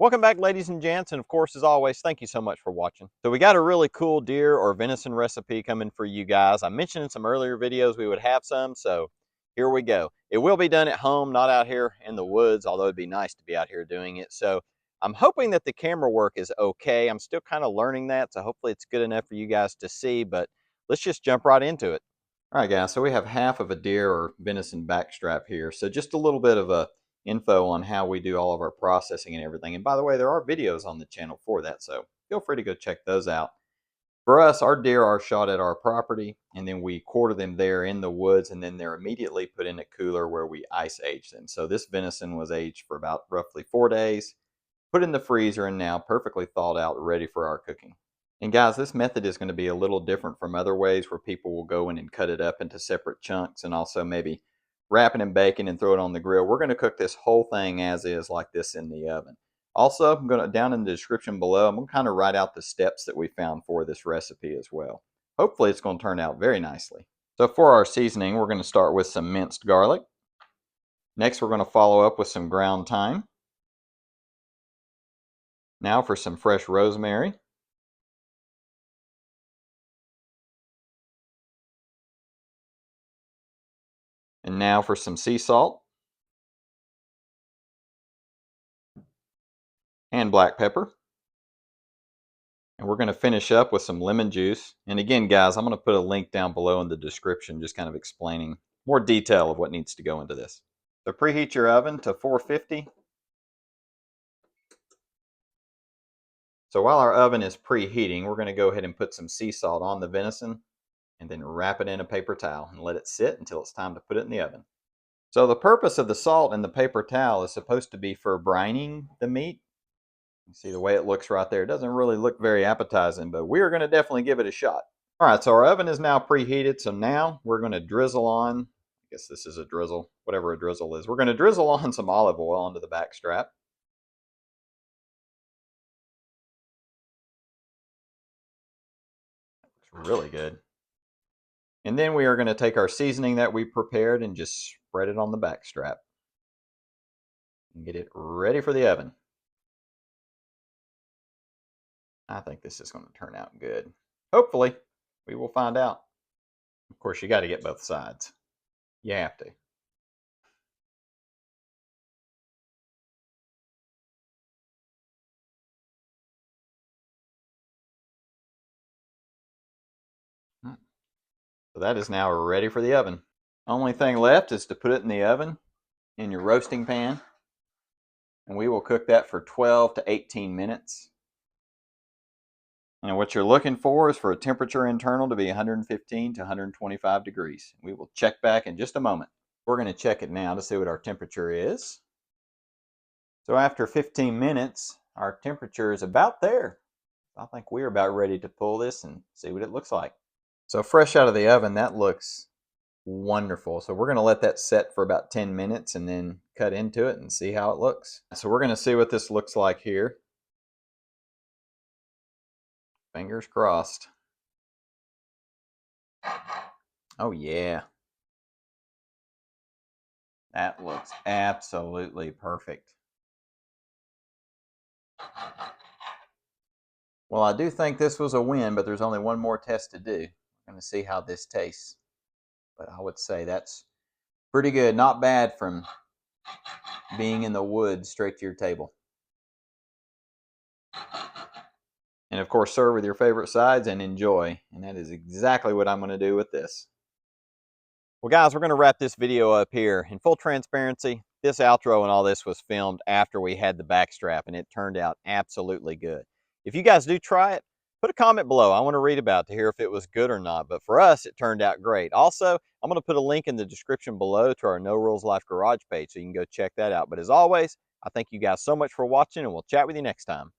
Welcome back, ladies and gents, and of course, as always, thank you so much for watching. So we got a really cool deer or venison recipe coming for you guys. I mentioned in some earlier videos we would have some, so here we go. It will be done at home, not out here in the woods, although it'd be nice to be out here doing it. So I'm hoping that the camera work is okay. I'm still kind of learning that, so hopefully it's good enough for you guys to see, but let's just jump right into it. All right, guys, so we have half of a deer or venison backstrap here. So just a little bit of a info on how we do all of our processing and everything. And by the way, there are videos on the channel for that, so feel free to go check those out. For us, our deer are shot at our property, and then we quarter them there in the woods, and then they're immediately put in a cooler where we ice age them. So this venison was aged for about roughly 4 days, put in the freezer, and now perfectly thawed out, ready for our cooking. And guys, this method is going to be a little different from other ways where people will go in and cut it up into separate chunks and also maybe wrap it in bacon and throw it on the grill. We're going to cook this whole thing as is, like this, in the oven. Also, I'm going to, down in the description below, I'm going to kind of write out the steps that we found for this recipe as well. Hopefully it's going to turn out very nicely. So for our seasoning, we're going to start with some minced garlic. Next, we're going to follow up with some ground thyme. Now for some fresh rosemary. And now for some sea salt and black pepper. And we're going to finish up with some lemon juice. And again, guys, I'm going to put a link down below in the description just kind of explaining more detail of what needs to go into this. So preheat your oven to 450. So while our oven is preheating, we're going to go ahead and put some sea salt on the venison and then wrap it in a paper towel and let it sit until it's time to put it in the oven. So the purpose of the salt in the paper towel is supposed to be for brining the meat. You see the way it looks right there. It doesn't really look very appetizing, but we are going to definitely give it a shot. All right, so our oven is now preheated. So now we're going to drizzle on, I guess this is a drizzle, whatever a drizzle is. We're going to drizzle on some olive oil onto the back strap. That looks really good. And then we are going to take our seasoning that we prepared and just spread it on the back strap and get it ready for the oven. I think this is going to turn out good. Hopefully, we will find out. Of course, you got to get both sides. You have to. So that is now ready for the oven. Only thing left is to put it in the oven in your roasting pan. And we will cook that for 12 to 18 minutes. And what you're looking for is for a temperature internal to be 115 to 125 degrees. We will check back in just a moment. We're going to check it now to see what our temperature is. So after 15 minutes, our temperature is about there. I think we're about ready to pull this and see what it looks like. So fresh out of the oven, that looks wonderful. So we're going to let that set for about 10 minutes and then cut into it and see how it looks. So we're going to see what this looks like here. Fingers crossed. Oh yeah. That looks absolutely perfect. Well, I do think this was a win, but there's only one more test to do. I'm going to see how this tastes. But I would say that's pretty good. Not bad from being in the woods straight to your table. And of course, serve with your favorite sides and enjoy. And that is exactly what I'm going to do with this. Well, guys, we're going to wrap this video up here. In full transparency, this outro and all this was filmed after we had the backstrap, and it turned out absolutely good. If you guys do try it, put a comment below. I want to read about it to hear if it was good or not. But for us, it turned out great. Also, I'm going to put a link in the description below to our No Rules Life Garage page, so you can go check that out. But as always, I thank you guys so much for watching, and we'll chat with you next time.